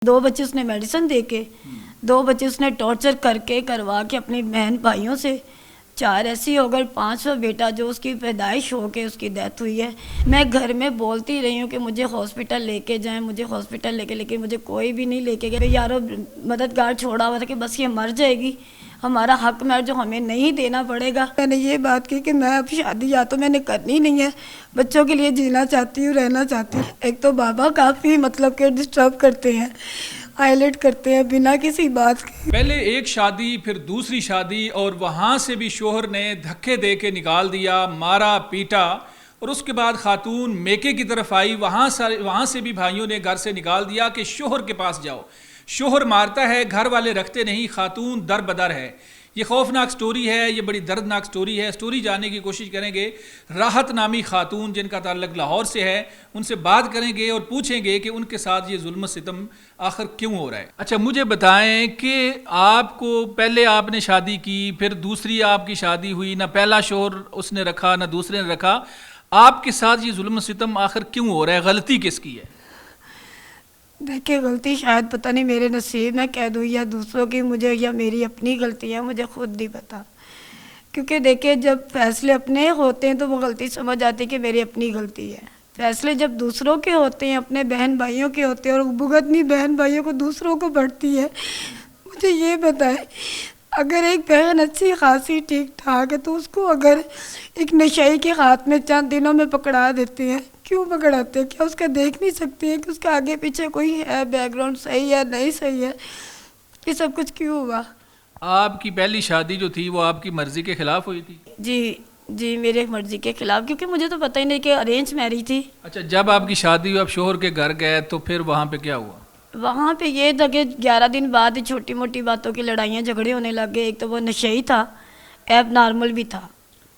دو بچے اس نے میڈیسن دے کے، دو بچے اس نے ٹارچر کر کے کروا کے اپنی بہن بھائیوں سے، 4 ایسی ہو گئے، 5واں بیٹا جو اس کی پیدائش ہو کے اس کی ڈیتھ ہوئی ہے۔ میں گھر میں بولتی رہی ہوں کہ مجھے ہاسپٹل لے کے جائیں، مجھے ہاسپٹل لے کے، لیکن مجھے کوئی بھی نہیں لے کے گیا۔ یارو مددگار چھوڑا ہوا تھا کہ بس یہ مر جائے گی، ہمارا حق میں جو ہمیں نہیں دینا پڑے گا۔ میں نے یہ بات کی کہ میں اب شادی یا تو میں نے کرنی نہیں ہے، بچوں کے لیے جینا چاہتی ہوں، رہنا چاہتی ہوں۔ ایک تو بابا کافی مطلب کہ ڈسٹرب کرتے ہیں، ہائلائٹ کرتے ہیں بنا کسی بات کے۔ پہلے ایک شادی، پھر دوسری شادی، اور وہاں سے بھی شوہر نے دھکے دے کے نکال دیا، مارا پیٹا، اور اس کے بعد خاتون میکے کی طرف آئی، وہاں سے بھی بھائیوں نے گھر سے نکال دیا کہ شوہر کے پاس جاؤ۔ شوہر مارتا ہے، گھر والے رکھتے نہیں، خاتون در بدر ہے۔ یہ خوفناک سٹوری ہے، یہ بڑی دردناک سٹوری ہے۔ سٹوری جاننے کی کوشش کریں گے راحت نامی خاتون جن کا تعلق لاہور سے ہے، ان سے بات کریں گے اور پوچھیں گے کہ ان کے ساتھ یہ ظلم و ستم آخر کیوں ہو رہا ہے۔ اچھا مجھے بتائیں کہ آپ کو پہلے آپ نے شادی کی، پھر دوسری آپ کی شادی ہوئی، نہ پہلا شوہر اس نے رکھا نہ دوسرے نے رکھا، آپ کے ساتھ یہ ظلم و ستم آخر کیوں ہو رہا ہے؟ غلطی کس کی ہے؟ دیکھیں غلطی شاید پتہ نہیں میرے نصیب میں کہہ دوں یا دوسروں کی، مجھے یا میری اپنی غلطی ہے، مجھے خود نہیں پتہ۔ کیونکہ دیکھیں جب فیصلے اپنے ہوتے ہیں تو وہ غلطی سمجھ آتی ہے کہ میری اپنی غلطی ہے۔ فیصلے جب دوسروں کے ہوتے ہیں، اپنے بہن بھائیوں کے ہوتے ہیں، اور بھگتنی بہن بھائیوں کو دوسروں کو بڑھتی ہے۔ مجھے یہ بتائے اگر ایک بہن اچھی خاصی ٹھیک ٹھاک ہے تو اس کو اگر ایک نشئی کے ہاتھ میں چند دنوں میں پکڑا دیتے ہیں، کیوں پکڑاتے ہیں؟ کیا اس کا دیکھ نہیں سکتے ہیں کہ اس کے آگے پیچھے کوئی ہے، بیک گراؤنڈ صحیح ہے نہیں صحیح ہے؟ یہ سب کچھ کیوں ہوا؟ آپ کی پہلی شادی جو تھی وہ آپ کی مرضی کے خلاف ہوئی تھی؟ جی میرے مرضی کے خلاف، کیونکہ مجھے تو پتہ ہی نہیں کہ ارینج میرج تھی۔ اچھا جب آپ کی شادی ہوئی، آپ شوہر کے گھر گئے تو پھر وہاں پہ کیا ہوا؟ وہاں پہ یہ تھا کہ 11 دن بعد چھوٹی موٹی باتوں کی لڑائیاں جھگڑے ہونے لگ گئے۔ ایک تو وہ نشئی تھا، ایب نارمل بھی تھا۔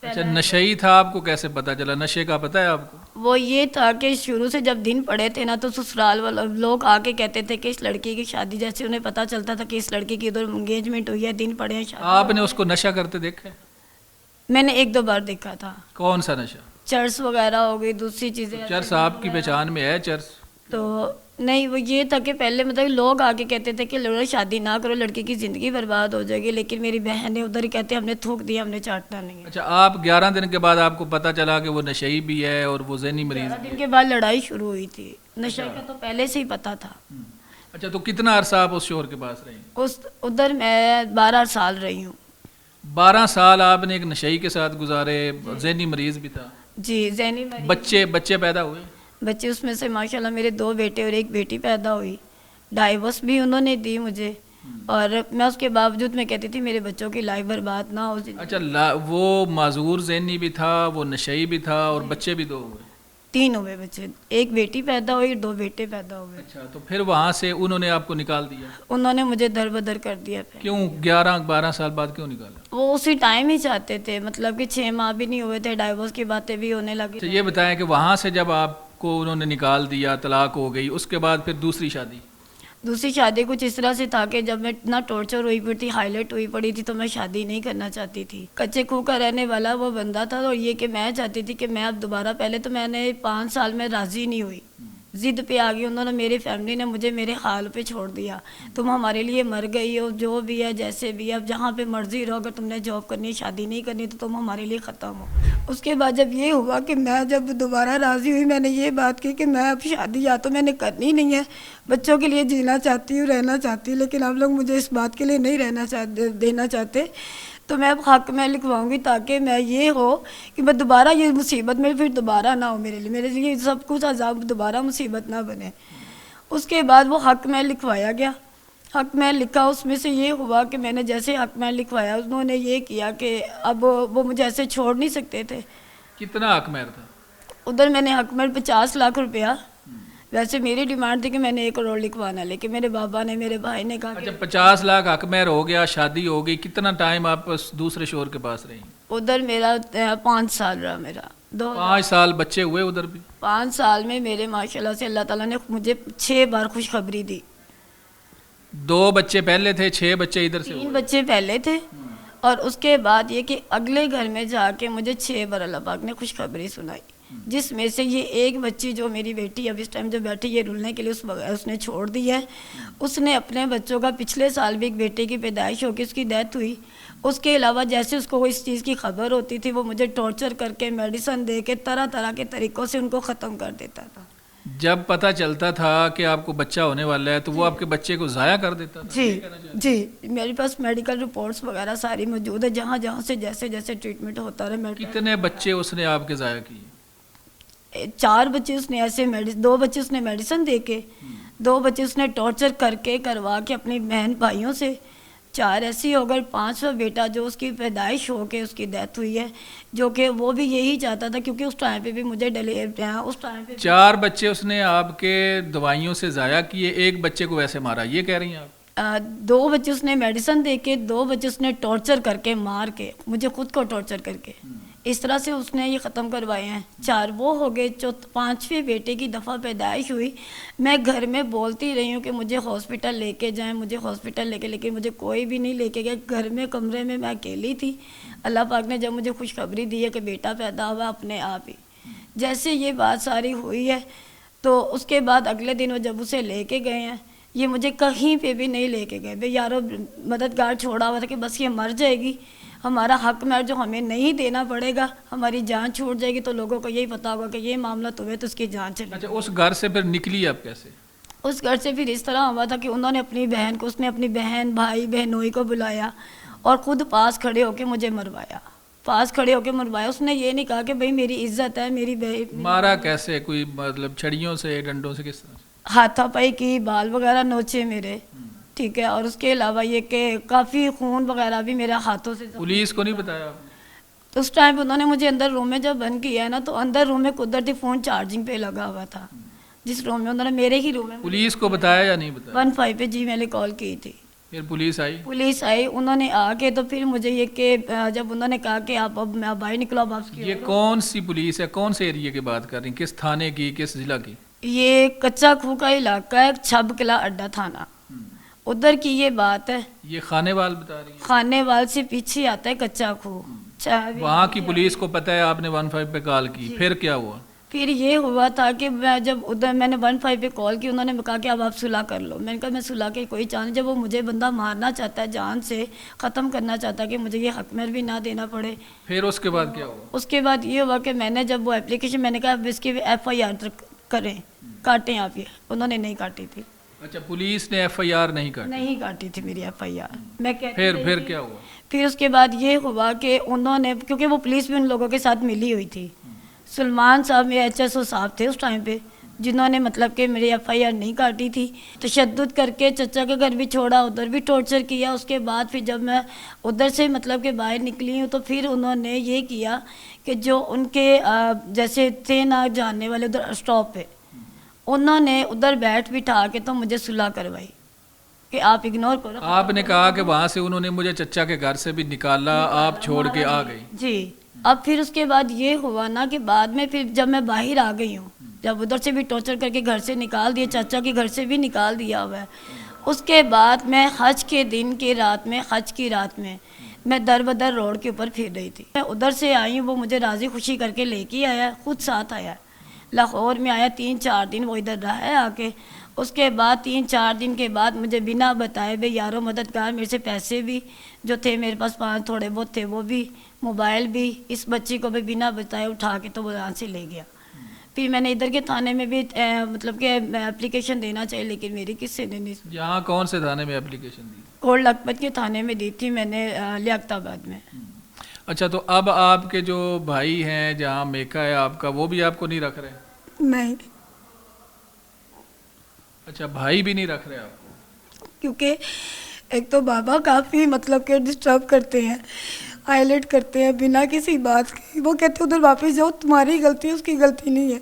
اچھا نشئی تھا، آپ کو کیسے پتا چلا؟ نشے کا پتہ ہے آپ کو؟ وہ یہ تھا کہ شروع سے جب دن پڑے تھے نا تو سسرال والے لوگ آ کے کہتے تھے کہ اس لڑکی کی شادی، جیسے انہیں پتہ چلتا تھا کہ اس لڑکی کی ادھر انگیجمنٹ ہوئی ہے، دن پڑے ہیں شادی۔ آپ نے اس کو نشہ کرتے دیکھا ہے؟ میں نے 1-2 بار دیکھا تھا۔ کون سا نشہ؟ چرس وغیرہ ہو گئی، دوسری چیزیں۔ چرس آپ کی پہچان میں ہے؟ چرس تو نہیں، وہ یہ تھا کہ پہلے مطلب لوگ آ کے کہتے تھے کہ لڑکا شادی نہ کرو، لڑکی کی زندگی برباد ہو جائے گی، لیکن میری بہن نے ادھر ہی کہتے ہم نے تھوک دیا، ہم نے چاٹنا نہیں ہے۔ اچھا آپ 11 دن کے بعد آپ کو پتہ چلا کہ وہ نشئی بھی ہے اور وہ ذہنی مریض 11 بھی دن کے بعد لڑائی شروع ہوئی تھی۔ نشے کا تو پہلے سے ہی پتہ تھا۔ اچھا تو کتنا عرصہ آپ اس شوہر کے پاس رہی؟ ادھر میں 12 سال رہی ہوں۔ 12 سال آپ نے ایک نشئی کے ساتھ گزارے، ذہنی مریض بھی تھا؟ جی ذہنی مریض۔ بچے پیدا ہوئے؟ بچے اس میں سے ماشاءاللہ میرے 2 بیٹے اور 1 بیٹی پیدا ہوئی۔ ڈائیورس بھی انہوں نے دی مجھے، اور میں اس کے باوجود میں کہتی تھی میرے بچوں کی لائف برباد نہ ہو۔ اچھا وہ معذور ذہنی بھی تھا، وہ نشئی بھی تھا، اور بچے بھی 2 ہوئے؟ 3 ہوئے بچے، 1 بیٹی پیدا ہوئی، 2 بیٹے پیدا ہوئے۔ اچھا تو پھر وہاں سے انہوں نے آپ کو نکال دیا؟ انہوں نے مجھے در بدر کر دیا۔ پھر کیوں 11-12 سال بعد کیوں نکالا؟ وہ اسی ٹائم ہی چاہتے تھے، مطلب کہ 6 ماہ بھی نہیں ہوئے تھے، ڈائیورس کی باتیں بھی ہونے لگی۔ اچھا یہ بتائیں کہ وہاں سے جب آپ کو انہوں نے نکال دیا، طلاق ہو گئی، اس کے بعد پھر دوسری شادی کچھ اس طرح سے تھا کہ جب میں اتنا ٹارچر ہوئی پڑی تھی، ہائلائٹ ہوئی پڑی تھی، تو میں شادی نہیں کرنا چاہتی تھی۔ کچے کھو کا رہنے والا وہ بندہ تھا، اور یہ کہ میں چاہتی تھی کہ میں اب دوبارہ، پہلے تو میں نے 5 سال میں راضی نہیں ہوئی، ضد پہ آ گئی انہوں نے، میری فیملی نے مجھے میرے حال پہ چھوڑ دیا۔ تم ہمارے لیے مر گئی ہو، جو بھی ہے جیسے بھی ہے، اب جہاں پہ مرضی رہو، اگر تم نے جاب کرنی، شادی نہیں کرنی تو تم ہمارے لیے ختم ہو۔ اس کے بعد جب یہ ہوا کہ میں جب دوبارہ راضی ہوئی، میں نے یہ بات کی کہ میں اب شادی یا تو میں نے کرنی نہیں ہے، بچوں کے لیے جینا چاہتی ہوں، رہنا چاہتی ہوں، لیکن آپ لوگ مجھے اس بات کے لیے نہیں دینا چاہتے، تو میں اب حق میں لکھواؤں گی تاکہ میں یہ ہو کہ میں دوبارہ یہ مصیبت میں پھر دوبارہ نہ ہو، میرے لیے سب کچھ عذاب دوبارہ مصیبت نہ بنے۔ اس کے بعد وہ حق میں لکھوایا گیا، حق میں لکھا، اس میں سے یہ ہوا کہ میں نے جیسے حق میں لکھوایا، انہوں نے یہ کیا کہ اب وہ مجھے ایسے چھوڑ نہیں سکتے تھے۔ کتنا حق مہر تھا؟ ادھر میں نے حق مہر 50 لاکھ روپیہ، ویسے میری ڈیمانڈ تھی کہ میں نے 1 کروڑ لکھوانا، لیکن میرے بابا نے، میرے بھائی نے کہا کہ اچھا 50 لاکھ حق مہر ہو گیا، شادی ہو گئی، کتنا ٹائم آپ دوسرے شوہر کے پاس رہی؟ ادھر میرا 5 سال رہا، میرا 5 سال، بچے ہوئے ادھر بھی؟ 5 سال میں میرے ماشاءاللہ سے اللہ تعالیٰ نے مجھے 6 بار خوشخبری دی۔ 2 بچے پہلے تھے، 6 بچے ادھر سے 3 بچے پہلے تھے، اور اس کے بعد یہ کہ اگلے گھر میں جا کے مجھے 6 بار اللہ پاک نے خوشخبری سنائی۔ جس میں سے یہ ایک بچی جو میری بیٹی اب اس ٹائم جو بیٹھی یہ رلنے کے لیے اس نے چھوڑ دی ہے. اس نے اپنے بچوں کا پچھلے سال بھی ایک بیٹے کی پیدائش ہو کے اس کی ڈیتھ ہوئی. اس کے علاوہ جیسے اس کو اس چیز کی خبر ہوتی تھی وہ مجھے ٹارچر کر کے میڈیسن دے کے طرح طرح کے طریقوں سے ان کو ختم کر دیتا تھا. جب پتہ چلتا تھا کہ آپ کو بچہ ہونے والا ہے تو وہ آپ کے بچے کو ضائع کر دیتا تھا؟ جی میرے پاس میڈیکل رپورٹس وغیرہ ساری موجود ہے جہاں جہاں سے جیسے جیسے ٹریٹمنٹ ہوتا رہا. کتنے بچے اس نے آپ کے ضائع کیے؟ 4 بچے اس نے ایسے 2 بچے اس نے میڈیسن دے کے 2 بچے اس نے ٹارچر کر کے کروا کے اپنی بہن بھائیوں سے 4 ایسی ہو گئے. 5واں بیٹا جو اس کی پیدائش ہو کے اس کی ڈیتھ ہوئی ہے جو کہ وہ بھی یہی چاہتا تھا کیونکہ اس ٹائم پہ بھی مجھے اس ٹائم پہ 4 بچے اس نے آپ کے دوائیوں سے ضائع کیے, ایک بچے کو ویسے مارا, یہ کہہ رہی ہیں آپ؟ 2 بچے اس نے میڈیسن دے کے 2 بچے اس نے ٹارچر کر کے مار کے مجھے خود کو ٹارچر کر کے اس طرح سے اس نے یہ ختم کروائے ہیں. 4 وہ ہو گئے. 5ویں بیٹے کی دفعہ پیدائش ہوئی. میں گھر میں بولتی رہی ہوں کہ مجھے ہاسپٹل لے کے جائیں, مجھے ہاسپٹل لے کے, لیکن مجھے کوئی بھی نہیں لے کے گیا. گھر میں کمرے میں اکیلی تھی. اللہ پاک نے جب مجھے خوشخبری دی ہے کہ بیٹا پیدا ہوا اپنے آپ ہی جیسے یہ بات ساری ہوئی ہے تو اس کے بعد اگلے دن وہ جب اسے لے کے گئے ہیں یہ مجھے کہیں پہ بھی نہیں لے کے گئے. بھئی یارو مددگار چھوڑا ہوا تھا کہ بس یہ مر جائے گی, ہمارا حق میں جو ہمیں نہیں دینا پڑے گا, ہماری جان چھوٹ جائے گی تو لوگوں کو یہی پتا ہوگا کہ یہ معاملہ تو ہے تو اس کی جان چلی. اچھا, اس گھر سے پھر نکلی آپ کیسے؟ اس گھر سے پھر اس طرح ہوا تھا کہ انہوں نے اپنی بہن کو, اس نے اپنی بہن بھائی بہنوئی کو بلایا اور خود پاس کھڑے ہو کے مجھے مروایا. اس نے یہ نہیں کہا کہ بھئی میری عزت ہے میری مارا کیسے؟ کوئی مطلب چھڑیوں سے, ڈنڈوں سے, کس طرح سے؟ ہاتھا پائی کی, بال وغیرہ نوچے میرے, ٹھیک ہے, اور اس کے علاوہ یہ کہ کافی خون وغیرہ بھی میرے ہاتھوں سے. پولیس کو نہیں بتایا آپ نے؟ اس ٹائم پہ انہوں نے مجھے اندر روم میں جب بند کیا ہے نا تو اندر روم میں قدرتی فون چارجنگ پہ لگا ہوا تھا جس روم میں انہوں نے میرے ہی روم میں. پولیس کو بتایا یا نہیں بتایا؟ 15 پہ جی میں نے کال کی تھی. پھر پولیس آئی؟ انہوں نے آ کے تو پھر مجھے یہ کہ جب انہوں نے کہا کہ آپ اب میں باہر نکلو اب آپ. یہ کون سی پولیس ہے, کون سے ایریے کی بات کر رہی ہیں, کس تھانے کی, کس ضلع کی؟ یہ کچا کھو کا علاقہ ہے, چھب قلعہ اڈا تھانہ, ادھر کی یہ بات ہے. یہ خانے وال بتا رہی ہیں؟ خانے وال سے پیچھے آتا ہے کچا کھو. وہاں کی پولیس کو پتہ ہے آپ نے 15 پہ کال کی, پھر کیا ہوا؟ پھر یہ ہوا تھا کہ جب ادھر میں نے 15 پہ کال کی انہوں نے کہا کہ اب آپ صلح کر لو. میں نے کہا میں صلح کے کوئی چانس, جب وہ مجھے بندہ مارنا چاہتا ہے, جان سے ختم کرنا چاہتا ہے کہ مجھے یہ حق مہر بھی نہ دینا پڑے. پھر اس کے بعد کیا ہوا؟ اس کے بعد یہ ہوا کہ میں نے جب وہ اپلیکیشن, میں نے کہا اب اس کی FIR کریں, کاٹیں آپ یہ. انہوں نے نہیں کاٹی تھی. اچھا, پولیس نے FIR نہیں کاٹی تھی میری FIR. میں پھر کیا ہوا؟ پھر اس کے بعد یہ ہوا کہ انہوں نے, کیونکہ وہ پولیس بھی ان لوگوں کے ساتھ ملی ہوئی تھی, سلمان صاحب میرے HSO صاحب تھے اس ٹائم پہ جنہوں نے مطلب کہ میری FIR نہیں کاٹی تھی. تشدد کر کے چچا کے گھر بھی چھوڑا, ادھر بھی ٹارچر کیا. اس کے بعد پھر جب میں ادھر سے مطلب کہ باہر نکلی ہوں تو پھر انہوں نے یہ کیا کہ جو ان کے جیسے تھے نا جاننے والے ادھر اسٹاپ پہ, انہوں نے ادھر بیٹھ بٹھا کے تو مجھے صلح کروائی کہ آپ اگنور کرو. آپ نے کہا کہ وہاں سے انہوں نے مجھے چچا کے گھر سے بھی نکالا, آپ چھوڑ کے آ گئی. جی. اب پھر اس کے بعد یہ ہوا نا کہ بعد میں پھر جب میں باہر آ گئی ہوں, جب ادھر سے بھی ٹارچر کر کے گھر سے نکال دیا, چچا کے گھر سے بھی نکال دیا ہوا ہے, اس کے بعد میں حج کے دن کی رات میں میں در بدر روڈ کے اوپر پھر رہی تھی. میں ادھر سے آئی ہوں, وہ مجھے راضی خوشی کر کے لے کے آیا, خود ساتھ آیا, لاہور میں آیا. 3-4 دن وہ ادھر رہا ہے آ کے. اس کے بعد 3-4 دن کے بعد مجھے بنا بتائے بھائی یارو مددگار, میرے سے پیسے بھی جو تھے میرے پاس 5 تھوڑے بہت تھے وہ بھی, موبائل بھی, اس بچی کو بھی بنا بتائے اٹھا کے تو وہ یہاں سے لے گیا. پھر میں نے ادھر کے تھانے میں بھی مطلب کہ اپلیکیشن دینا چاہیے لیکن میری کس سے دینی. یہاں کون سے تھانے میں اپلیکیشن دی؟ کولڈ لکھپت کے تھانے میں دی تھی میں نے, لیاقت آباد میں. اچھا, تو اب آپ کے جو بھائی ہیں جہاں میکا ہے آپ کا, وہ بھی آپ کو نہیں رکھ رہے؟ نہیں. اچھا, بھائی بھی نہیں رکھ رہے آپ کو؟ کیونکہ ایک تو بابا کافی مطلب کہ ڈسٹرب کرتے ہیں, ہائلائٹ کرتے ہیں بنا کسی بات کے. وہ کہتے ہیں ادھر واپس جاؤ, تمہاری غلطی ہے, اس کی غلطی نہیں ہے.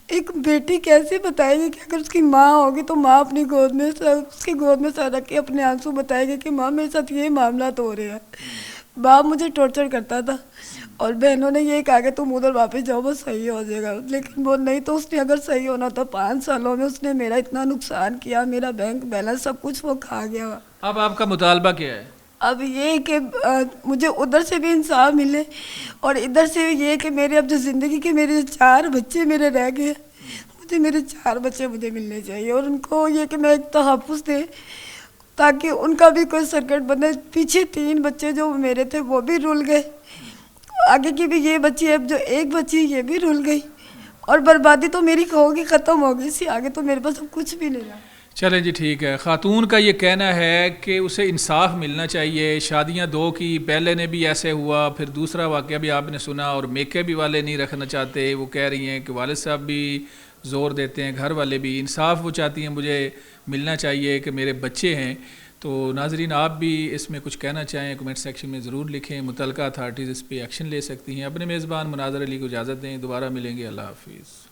ایک بیٹی کیسے بتائے گی کہ اگر اس کی ماں ہوگی تو ماں اپنی گود میں اس کی گود میں سر رکھ کے اپنے آنسو بتائے گی کہ ماں میرے ساتھ یہ معاملات ہو رہے ہیں. باپ مجھے ٹارچر کرتا تھا اور بہنوں نے یہ کہا کہ تم ادھر واپس جاؤ وہ صحیح ہو جائے گا, لیکن وہ نہیں. تو اس نے اگر صحیح ہونا تو 5 سالوں میں اس نے میرا اتنا نقصان کیا, میرا بینک بیلنس سب کچھ وہ کھا گیا. اب آپ کا مطالبہ کیا ہے؟ اب یہ کہ مجھے ادھر سے بھی انصاف ملے اور ادھر سے یہ کہ میرے اب جو زندگی کے میرے 4 بچے میرے رہ گئے، مجھے میرے 4 بچے مجھے ملنے چاہیے، اور ان کو یہ کہ میں ایک تحفظ دے تاکہ ان کا بھی کوئی سرکٹ بنے۔ پیچھے 3 بچے جو میرے تھے وہ بھی رول گئے، آگے کی بھی یہ بچی، اب جو ایک بچی یہ بھی رول گئی، اور بربادی تو میری ہوگی، ختم ہوگی، اس سے آگے تو میرے پاس اب کچھ بھی نہیں رہا۔ چلیں جی ٹھیک ہے، خاتون کا یہ کہنا ہے کہ اسے انصاف ملنا چاہیے، شادیاں 2 کی، پہلے نے بھی ایسے ہوا، پھر دوسرا واقعہ بھی آپ نے سنا، اور میکے بھی والے نہیں رکھنا چاہتے، وہ کہہ رہی ہیں کہ والد صاحب بھی زور دیتے ہیں، گھر والے بھی، انصاف وہ چاہتی ہیں مجھے ملنا چاہیے کہ میرے بچے ہیں۔ تو ناظرین آپ بھی اس میں کچھ کہنا چاہیں کمنٹ سیکشن میں ضرور لکھیں، متعلقہ اتھارٹیز اس پہ ایکشن لے سکتی ہیں۔ اپنے میزبان مناظر علی کو اجازت دیں، دوبارہ ملیں گے، اللہ حافظ۔